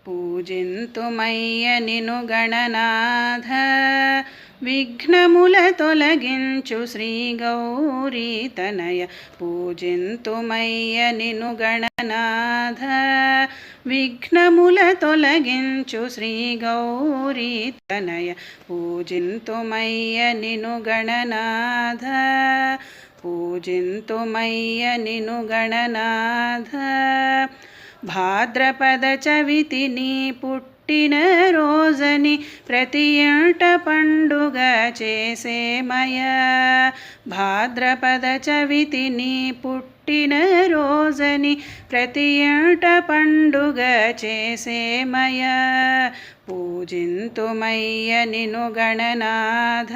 పూజింతుమయ్య నిను గణనాథ విఘ్నముల తొలగించు శ్రీ గౌరీ తనయ పూజింతుమయ్య నిను గణనాథ విఘ్నముల తొలగించు శ్రీ గౌరీ తనయ పూజింతుమయ్య నిను గణనాథ పూజింతుమయ్య నిను గణనాథ భాద్రపద చవితిని పుట్టిన రోజని ప్రతి ఇంట పండుగ చేసేమయ భాద్రపద చవితిని పుట్టిన రోజని ప్రతి ఇంట పండుగ చేసేమయ పూజింతుమయ్య నిను గణనాథ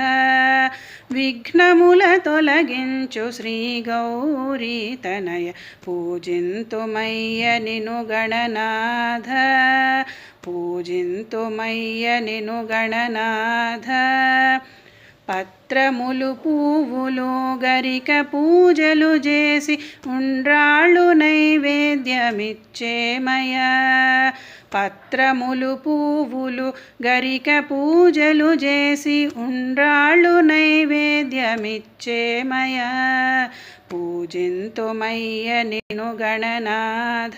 విఘ్నముల తొలగించు శ్రీ గౌరీ తనయ పూజింతుమయ్య నిను గణనాథ పూజింతుమయ్య నిను గణనాథ పత్రములు పువ్వులు గరిక పూజలు చేసి ఉండ్రాళ్ళు నైవేద్యమిచ్చేమయ పత్రములు పువ్వులు గరిక పూజలు చేసి ఉండ్రాళ్ళు నైవేద్యమిచ్చేమయ పూజింతుమయ్య నిను గణనాథ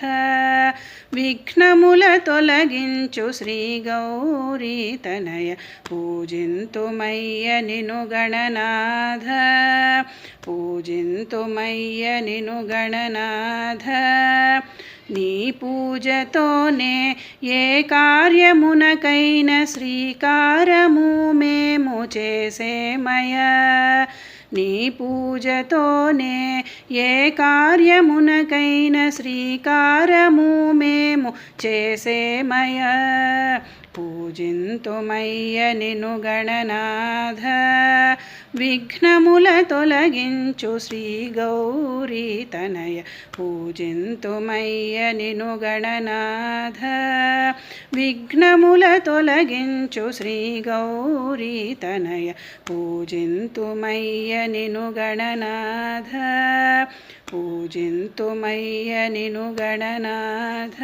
విఘ్నముల తొలగించు శ్రీ గౌరీ తనయ పూజింతుమయ్య నిను గణనాథ పూజింతుమయ్య నిను గణనాథ నీ పూజతోనే ఏ కార్యమునకైన శ్రీకారము మేము చేసేమయ నీ పూజతోనే ఏ కార్యమునకైన శ్రీకారము మేము చేసేమయ పూజింతుమయ్య నిను గణనాథ విఘ్నముల తొలగించు శ్రీ గౌరీ తనయ పూజింతుమయ్య నిను గణనాథ విఘ్నముల తొలగించు శ్రీ గౌరీ తనయ పూజింతుమయ్య నిను గణనాథ పూజింతుమయ్య నిను గణనాథ